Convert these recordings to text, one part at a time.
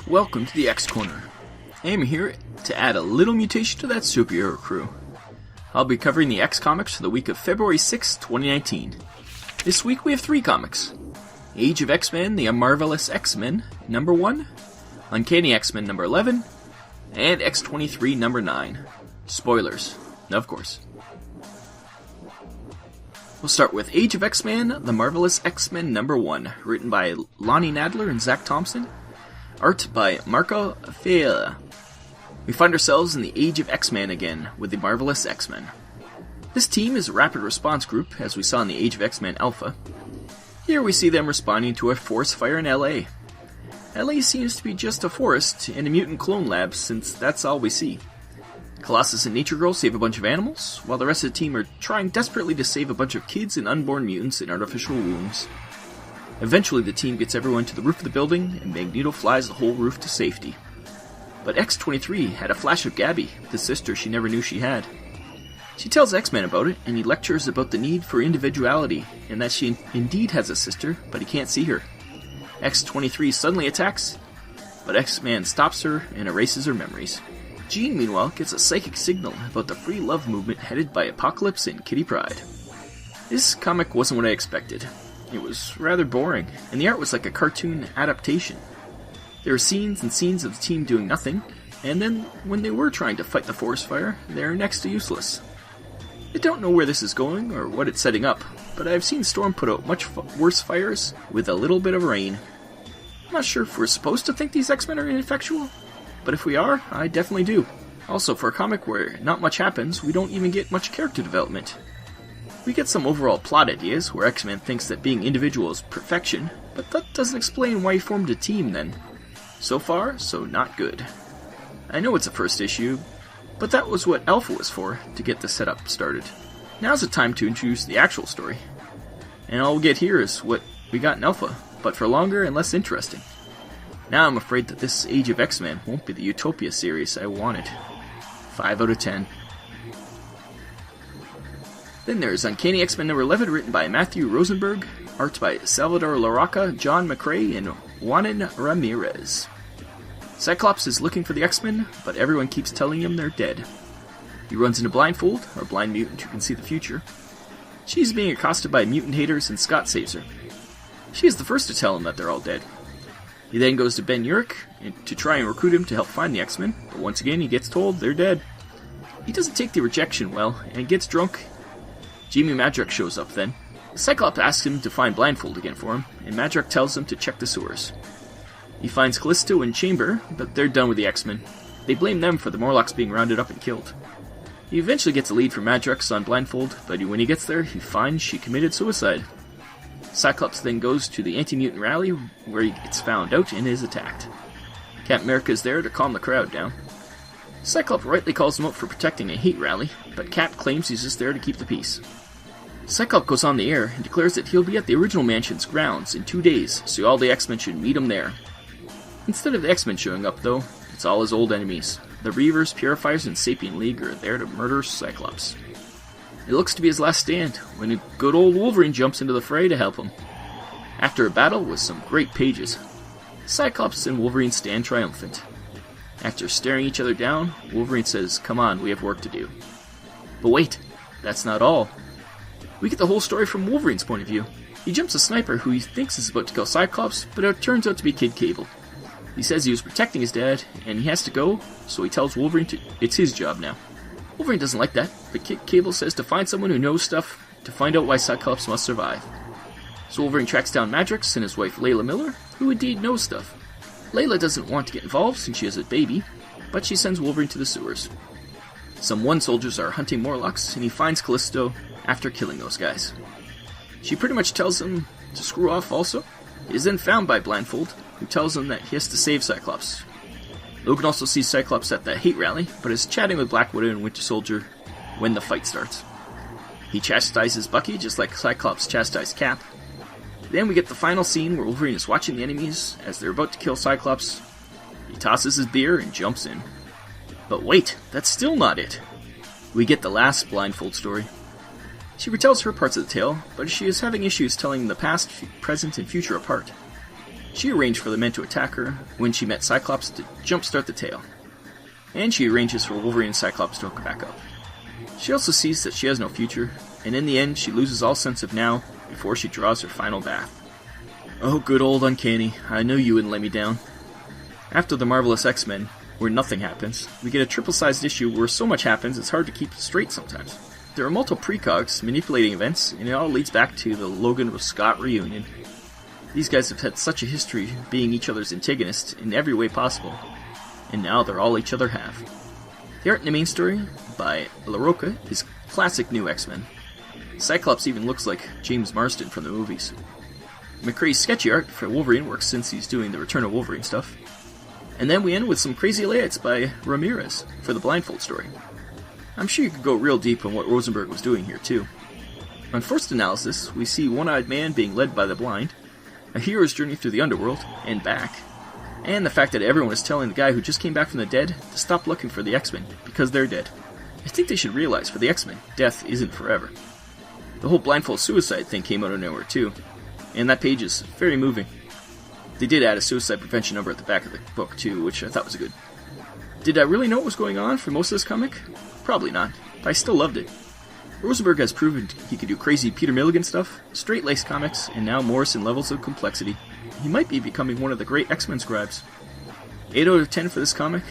Welcome to the X Corner. I am here to add a little mutation to that superhero crew. I'll be covering the X comics for the week of February 6, 2019. This week we have 3 comics. Age of X-Men, the Marvelous XMen, number 1, Uncanny X-Men, number 11, and X-23, number 9. Spoilers, of course. We'll start with Age of X-Men, the Marvelous X-Men, number 1, written by Lonnie Nadler and Zach Thompson, art by Marco Fiala. We find ourselves in the Age of X-Men again, with the Marvelous X-Men. This team is a rapid response group, as we saw in the Age of X-Men Alpha. Here we see them responding to a forest fire in LA. LA seems to be just a forest and a mutant clone lab, since that's all we see. Colossus and Nature Girl save a bunch of animals, while the rest of the team are trying desperately to save a bunch of kids and unborn mutants in artificial wombs. Eventually the team gets everyone to the roof of the building, and Magneto flies the whole roof to safety. But X-23 had a flash of Gabby, the sister she never knew she had. She tells X-Men about it, and he lectures about the need for individuality, and that she indeed has a sister, but he can't see her. X-23 suddenly attacks, but X-Man stops her and erases her memories. Jean, meanwhile, gets a psychic signal about the free love movement headed by Apocalypse and Kitty Pryde. This comic wasn't what I expected. It was rather boring, and the art was like a cartoon adaptation. There were scenes and scenes of the team doing nothing, and then, when they were trying to fight the forest fire, they're next to useless. I don't know where this is going, or what it's setting up, but I've seen Storm put out much worse fires with a little bit of rain. I'm not sure if we're supposed to think these X-Men are ineffectual, but if we are, I definitely do. Also, for a comic where not much happens, we don't even get much character development. We get some overall plot ideas, where X-Men thinks that being individual is perfection, but that doesn't explain why he formed a team then. So far, so not good. I know it's a first issue, but that was what Alpha was for, to get the setup started. Now's the time to introduce the actual story. And all we'll get here is what we got in Alpha, but for longer and less interesting. Now I'm afraid that this Age of X-Men won't be the Utopia series I wanted. 5 out of 10. Then there's Uncanny X-Men number 11, written by Matthew Rosenberg, art by Salvador Larroca, John McCrae, and Juanan Ramirez. Cyclops is looking for the X-Men, but everyone keeps telling him they're dead. He runs into Blindfold, a blind mutant who can see the future. She's being accosted by mutant haters, and Scott saves her. She is the first to tell him that they're all dead. He then goes to Ben Urich to try and recruit him to help find the X-Men, but once again he gets told they're dead. He doesn't take the rejection well, and gets drunk. Jimmy Madrox shows up then. Cyclops asks him to find Blindfold again for him, and Madrox tells him to check the sewers. He finds Callisto and Chamber, but they're done with the X-Men. They blame them for the Morlocks being rounded up and killed. He eventually gets a lead from Madrox on Blindfold, but when he gets there, he finds she committed suicide. Cyclops then goes to the anti-mutant rally, where he gets found out and is attacked. Captain America is there to calm the crowd down. Cyclops rightly calls him out for protecting a hate rally, but Cap claims he's just there to keep the peace. Cyclops goes on the air and declares that he'll be at the original mansion's grounds in 2 days, so all the X-Men should meet him there. Instead of the X-Men showing up, though, it's all his old enemies. The Reavers, Purifiers, and Sapien League are there to murder Cyclops. It looks to be his last stand, when a good old Wolverine jumps into the fray to help him. After a battle with some great pages, Cyclops and Wolverine stand triumphant. After staring each other down, Wolverine says, "Come on, we have work to do." But wait, that's not all. We get the whole story from Wolverine's point of view. He jumps a sniper who he thinks is about to kill Cyclops, but it turns out to be Kid Cable. He says he was protecting his dad, and he has to go, so he tells Wolverine it's his job now. Wolverine doesn't like that, but Kid Cable says to find someone who knows stuff to find out why Cyclops must survive. So Wolverine tracks down Madrox and his wife Layla Miller, who indeed knows stuff. Layla doesn't want to get involved since she has a baby, but she sends Wolverine to the sewers. Some One soldiers are hunting Morlocks, and he finds Callisto after killing those guys. She pretty much tells him to screw off also. He is then found by Blindfold, who tells him that he has to save Cyclops. Logan also sees Cyclops at the hate rally, but is chatting with Black Widow and Winter Soldier when the fight starts. He chastises Bucky just like Cyclops chastised Cap. Then we get the final scene where Wolverine is watching the enemies as they're about to kill Cyclops. He tosses his beer and jumps in. But wait, that's still not it. We get the last Blindfold story. She retells her parts of the tale, but she is having issues telling the past, present, and future apart. She arranged for the men to attack her when she met Cyclops to jumpstart the tale. And she arranges for Wolverine and Cyclops to hook back up. She also sees that she has no future, and in the end she loses all sense of now before she draws her final bath. Oh, good old Uncanny, I knew you wouldn't let me down. After the Marvelous XMen, where nothing happens, we get a triple-sized issue where so much happens it's hard to keep straight sometimes. There are multiple precogs manipulating events, and it all leads back to the Logan with Scott reunion. These guys have had such a history being each other's antagonists in every way possible, and now they're all each other have. The art in the main story, by LaRocca, is classic new X-Men. Cyclops even looks like James Marsden from the movies. McCrae's sketchy art for Wolverine works since he's doing the Return of Wolverine stuff. And then we end with some crazy layouts by Ramirez for the Blindfold story. I'm sure you could go real deep on what Rosenberg was doing here too. On first analysis, we see One-Eyed Man being led by the blind, a hero's journey through the underworld and back, and the fact that everyone is telling the guy who just came back from the dead to stop looking for the X-Men because they're dead. I think they should realize for the X-Men, death isn't forever. The whole blindfold suicide thing came out of nowhere too, and that page is very moving. They did add a suicide prevention number at the back of the book too, which I thought was good. Did I really know what was going on for most of this comic? Probably not, but I still loved it. Rosenberg has proven he could do crazy Peter Milligan stuff, straight-laced comics, and now Morrison levels of complexity. He might be becoming one of the great X-Men scribes. 8 out of 10 for this comic,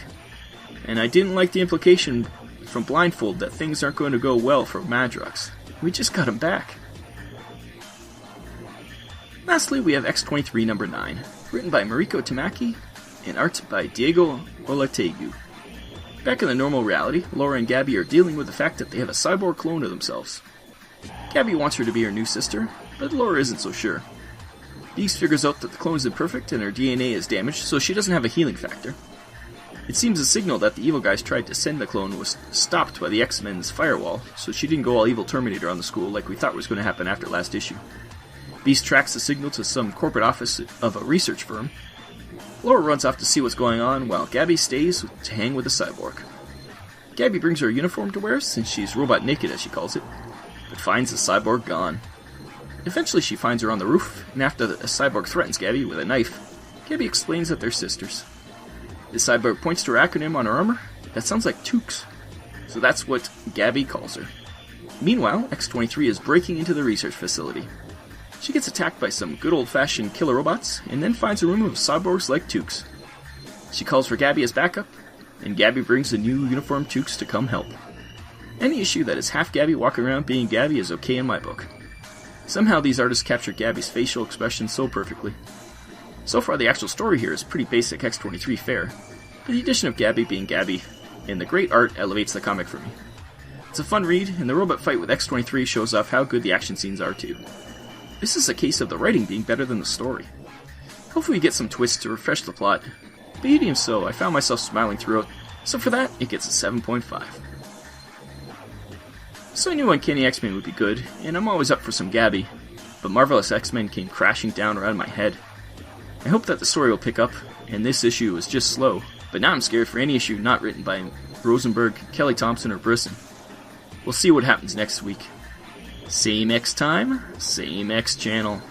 and I didn't like the implication from Blindfold that things aren't going to go well for Madrox. We just got him back. Lastly, we have X-23 number 9, written by Mariko Tamaki and art by Diego Olategu. Back in the normal reality, Laura and Gabby are dealing with the fact that they have a cyborg clone of themselves. Gabby wants her to be her new sister, but Laura isn't so sure. Beast figures out that the clone is imperfect and her DNA is damaged, so she doesn't have a healing factor. It seems a signal that the evil guys tried to send the clone was stopped by the X-Men's firewall, so she didn't go all evil Terminator on the school like we thought was going to happen after last issue. Beast tracks the signal to some corporate office of a research firm. Laura runs off to see what's going on, while Gabby stays to hang with the cyborg. Gabby brings her uniform to wear, since she's robot naked as she calls it, but finds the cyborg gone. Eventually she finds her on the roof, and after the cyborg threatens Gabby with a knife, Gabby explains that they're sisters. The cyborg points to her acronym on her armor. That sounds like Tukes, so that's what Gabby calls her. Meanwhile, X-23 is breaking into the research facility. She gets attacked by some good old-fashioned killer robots, and then finds a room of cyborgs like Tukes. She calls for Gabby as backup, and Gabby brings the new uniformed Tukes to come help. Any issue that is half Gabby walking around being Gabby is okay in my book. Somehow these artists capture Gabby's facial expression so perfectly. So far the actual story here is pretty basic X-23 fare, but the addition of Gabby being Gabby and the great art elevates the comic for me. It's a fun read, and the robot fight with X-23 shows off how good the action scenes are too. This is a case of the writing being better than the story. Hopefully we get some twists to refresh the plot, but even so, I found myself smiling throughout, so for that, it gets a 7.5. So I knew Uncanny X-Men would be good, and I'm always up for some Gabby, but Marvelous XMen came crashing down around my head. I hope that the story will pick up, and this issue was just slow, but now I'm scared for any issue not written by Rosenberg, Kelly Thompson, or Brisson. We'll see what happens next week. Same X time, same X channel.